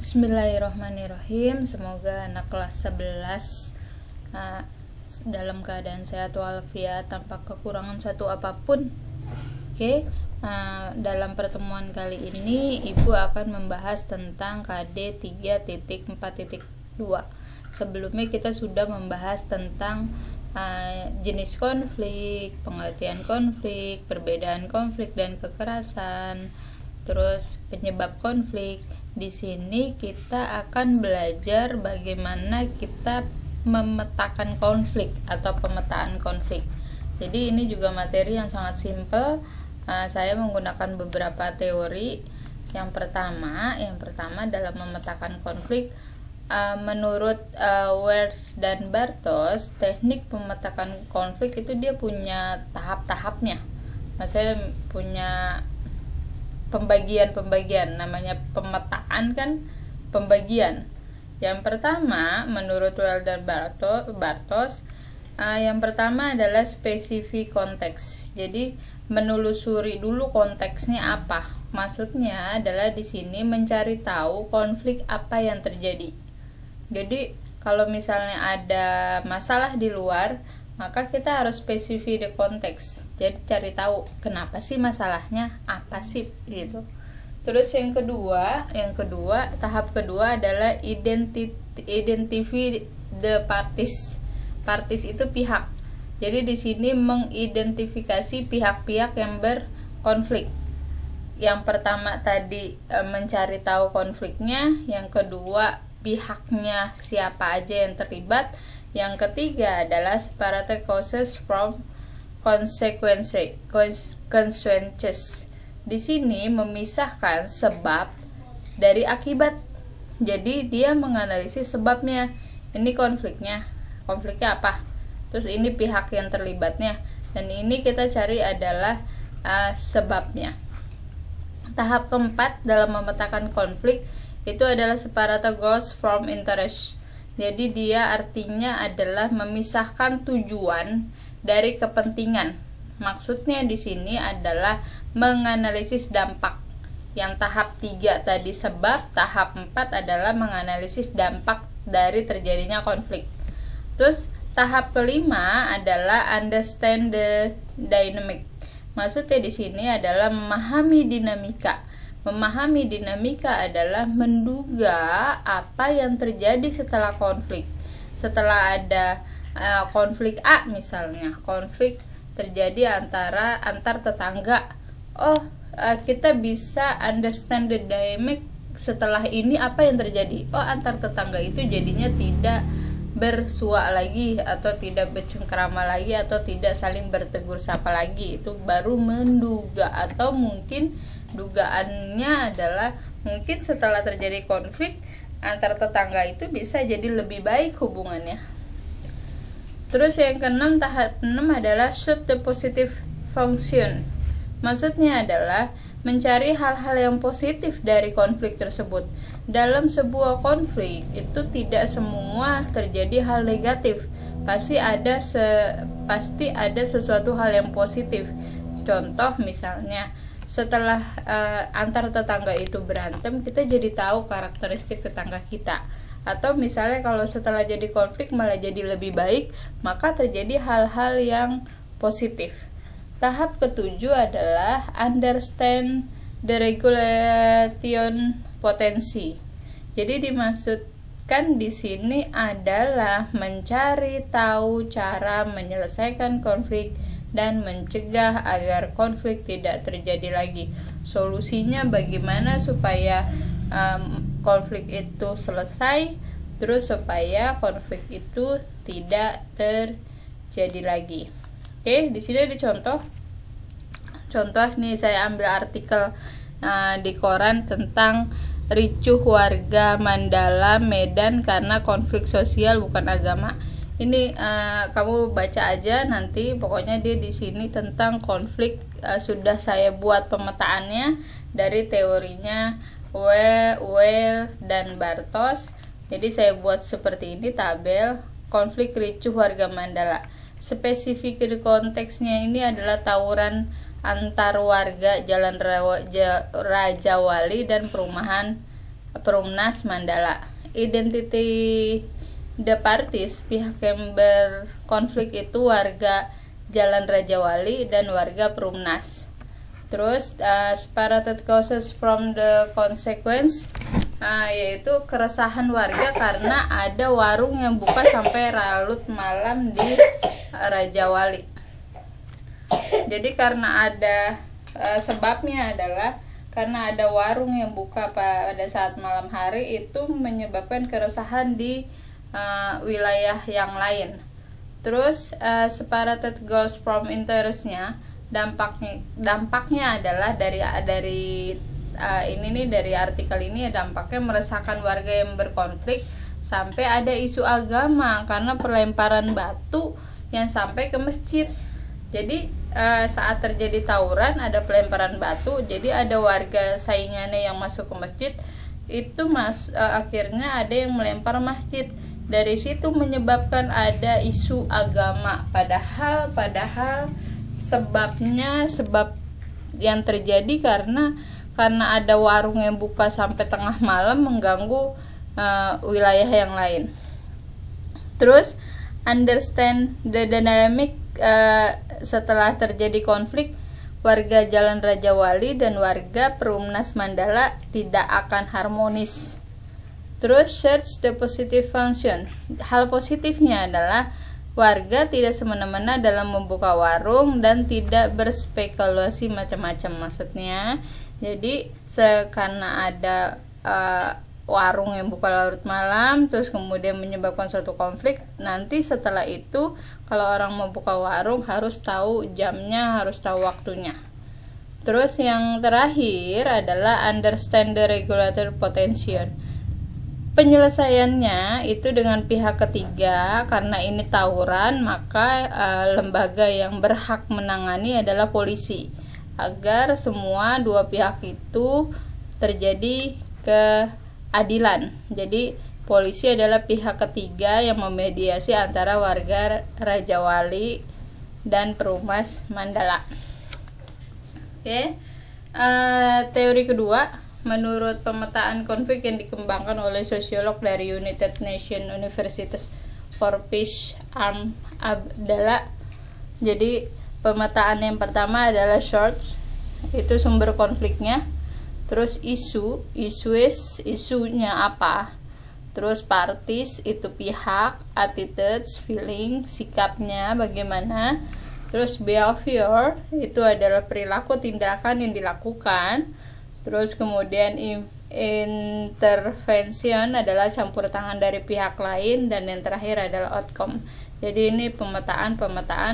Bismillahirrahmanirrahim. Semoga anak kelas 11 dalam keadaan sehat walafiat tanpa kekurangan satu apapun. Oke, dalam pertemuan kali ini Ibu akan membahas tentang KD 3.4.2. Sebelumnya kita sudah membahas tentang jenis konflik, pengertian konflik, perbedaan konflik dan kekerasan, terus penyebab konflik. Di sini kita akan belajar bagaimana kita memetakan konflik atau pemetaan konflik. Jadi ini juga materi yang sangat simpel. Saya menggunakan beberapa teori. Yang pertama dalam memetakan konflik, menurut Wers dan Bartos, teknik pemetakan konflik itu dia punya tahap-tahapnya. Maksudnya punya pembagian, namanya pemetaan kan pembagian. Yang pertama menurut Wers dan Bartos, yang pertama adalah spesifik konteks. Jadi menelusuri dulu konteksnya apa. Maksudnya adalah di sini mencari tahu konflik apa yang terjadi. Jadi kalau misalnya ada masalah di luar, maka kita harus spesifik di konteks. Jadi cari tahu kenapa sih masalahnya, apa sih gitu. Terus yang kedua, tahap kedua adalah identify the parties. Parties itu pihak. Jadi di sini mengidentifikasi pihak-pihak yang berkonflik. Yang pertama tadi mencari tahu konfliknya, yang kedua pihaknya siapa aja yang terlibat. Yang ketiga adalah separate causes from consequences. Di sini memisahkan sebab dari akibat. Jadi dia menganalisis sebabnya. Ini konfliknya apa? Terus ini pihak yang terlibatnya. Dan ini kita cari adalah sebabnya. Tahap keempat dalam memetakan konflik itu adalah separate goals from interest. Jadi dia artinya adalah memisahkan tujuan dari kepentingan. Maksudnya di sini adalah menganalisis dampak. Yang tahap 3 tadi sebab, tahap 4 adalah menganalisis dampak dari terjadinya konflik. Terus tahap kelima adalah understand the dynamic. Maksudnya di sini adalah memahami dinamika. Memahami dinamika adalah menduga apa yang terjadi setelah konflik. Setelah ada konflik A misalnya, konflik terjadi antar tetangga. Kita bisa understand the dynamic setelah ini apa yang terjadi. Antar tetangga itu jadinya tidak bersua lagi atau tidak bercengkrama lagi atau tidak saling bertegur sapa lagi. Itu baru menduga, atau mungkin dugaannya adalah mungkin setelah terjadi konflik antar tetangga itu bisa jadi lebih baik hubungannya. Terus yang keenam, tahap 6 adalah shoot the positive function. Maksudnya adalah mencari hal-hal yang positif dari konflik tersebut. Dalam sebuah konflik itu tidak semua terjadi hal negatif. Pasti ada sesuatu hal yang positif. Contoh misalnya, setelah antar tetangga itu berantem, kita jadi tahu karakteristik tetangga kita. Atau misalnya kalau setelah jadi konflik malah jadi lebih baik, maka terjadi hal-hal yang positif. Tahap ketujuh adalah understand the regulation potensi. Jadi dimaksudkan di sini adalah mencari tahu cara menyelesaikan konflik dan mencegah agar konflik tidak terjadi lagi. Solusinya bagaimana supaya konflik itu selesai, terus supaya konflik itu tidak terjadi lagi. Oke, di sini ada contoh nih, saya ambil artikel di koran tentang ricuh warga Mandala Medan karena konflik sosial bukan agama. Ini kamu baca aja nanti, pokoknya dia di sini tentang konflik. Sudah saya buat pemetaannya dari teorinya Wers dan Bartos. Jadi saya buat seperti ini tabel konflik ricuh warga Mandala. Spesifik di konteksnya ini adalah tawuran antar warga Jalan Raja Wali dan perumahan Perumnas Mandala. Identity the parties, pihak yang berkonflik itu warga Jalan Raja Wali dan warga Perumnas. Terus separated causes from the consequence, yaitu keresahan warga karena ada warung yang buka sampai larut malam di Raja Wali. Jadi karena ada sebabnya adalah karena ada warung yang buka pada saat malam hari, itu menyebabkan keresahan di wilayah yang lain. Terus separated goals from interest-nya, dampaknya adalah dari artikel ini, dampaknya meresahkan warga yang berkonflik sampai ada isu agama karena perlemparan batu yang sampai ke masjid. Jadi saat terjadi tawuran ada pelemparan batu, jadi ada warga saingannya yang masuk ke masjid, itu akhirnya ada yang melempar masjid. Dari situ menyebabkan ada isu agama, padahal sebab yang terjadi karena ada warung yang buka sampai tengah malam mengganggu wilayah yang lain. Terus understand the dynamic, setelah terjadi konflik, warga Jalan Raja Wali dan warga Perumnas Mandala tidak akan harmonis. Terus search the positive function. Hal positifnya adalah warga tidak semena-mena dalam membuka warung dan tidak berspekulasi macam-macam. Maksudnya, jadi karena ada warung yang buka larut malam, terus kemudian menyebabkan suatu konflik, nanti setelah itu kalau orang mau buka warung harus tahu jamnya, harus tahu waktunya. Terus yang terakhir adalah understand the regulatory potential. Penyelesaiannya itu dengan pihak ketiga, karena ini tawuran, maka lembaga yang berhak menangani adalah polisi, agar semua dua pihak itu terjadi keadilan. Jadi polisi adalah pihak ketiga yang memediasi antara warga Raja Wali dan Perumnas Mandala. Oke. Teori kedua, menurut pemetaan konflik yang dikembangkan oleh sosiolog dari United Nations University for Peace Abdallah. Jadi pemetaan yang pertama adalah source, itu sumber konfliknya. Terus isunya apa? Terus parties, itu pihak, attitudes, feeling, sikapnya bagaimana. Terus behavior, itu adalah perilaku, tindakan yang dilakukan. Terus kemudian intervention adalah campur tangan dari pihak lain, dan yang terakhir adalah outcome. Jadi ini pemetaan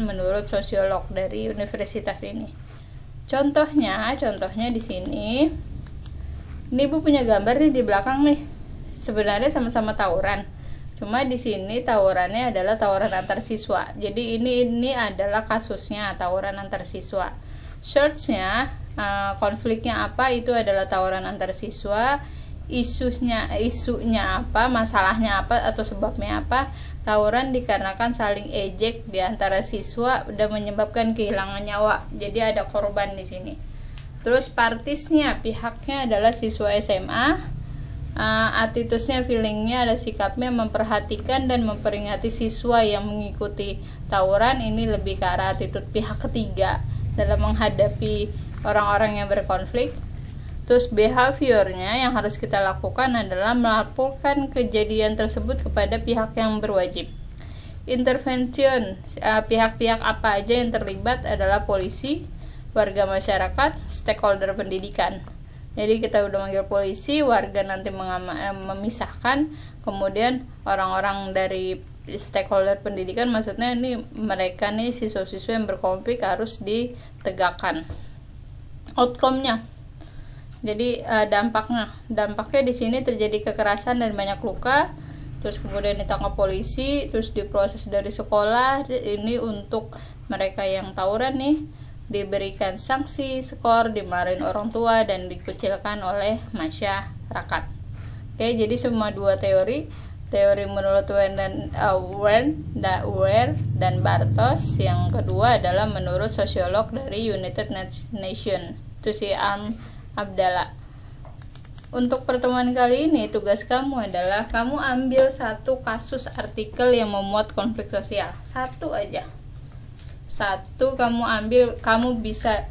menurut sosiolog dari universitas ini. Contohnya di sini. Ini Ibu punya gambar nih di belakang nih. Sebenarnya sama-sama tawuran. Cuma di sini tawurannya adalah tawuran antar siswa. Jadi ini adalah kasusnya tawuran antar siswa. Search-nya, konfliknya apa, itu adalah tawuran antar siswa. Isunya apa, masalahnya apa atau sebabnya apa. Tawuran dikarenakan saling ejek di antara siswa dan menyebabkan kehilangan nyawa. Jadi ada korban di sini. Terus partisnya, pihaknya adalah siswa SMA. Attitude-nya, feeling-nya, ada sikapnya memperhatikan dan memperingati siswa yang mengikuti tawuran. Ini lebih ke arah attitude pihak ketiga dalam menghadapi orang-orang yang berkonflik. Terus behaviornya yang harus kita lakukan adalah melaporkan kejadian tersebut kepada pihak yang berwajib. Intervention, pihak-pihak apa aja yang terlibat adalah polisi, warga masyarakat, stakeholder pendidikan. Jadi kita udah manggil polisi, warga nanti memisahkan, kemudian orang-orang dari stakeholder pendidikan, maksudnya ini mereka nih siswa-siswa yang berkonflik harus ditegakkan. Outcome-nya, jadi dampaknya di sini terjadi kekerasan dan banyak luka. Terus kemudian ditangkap polisi, terus diproses dari sekolah. Ini untuk mereka yang tawuran nih, diberikan sanksi, skor, dimarahin orang tua, dan dikucilkan oleh masyarakat. Oke, jadi semua dua teori menurut Wern dan Bartos. Yang kedua adalah menurut sosiolog dari United Nations, itu si Abdallah. Untuk pertemuan kali ini, tugas kamu adalah kamu ambil satu kasus artikel yang memuat konflik sosial. Satu aja. Satu kamu ambil, kamu bisa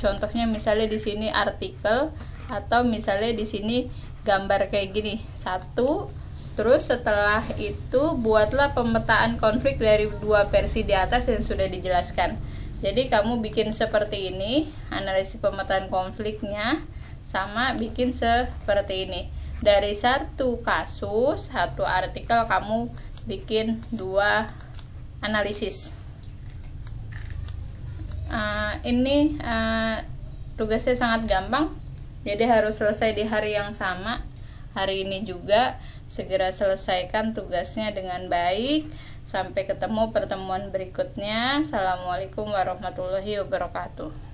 contohnya misalnya di sini artikel, atau misalnya di sini gambar kayak gini. Satu, terus setelah itu buatlah pemetaan konflik dari dua versi di atas yang sudah dijelaskan. Jadi kamu bikin seperti ini, analisis pemetaan konfliknya, sama bikin seperti ini. Dari satu kasus, satu artikel, kamu bikin dua analisis. Ini tugasnya sangat gampang, jadi harus selesai di hari yang sama. Hari ini juga segera selesaikan tugasnya dengan baik. Sampai ketemu pertemuan berikutnya. Assalamualaikum warahmatullahi wabarakatuh.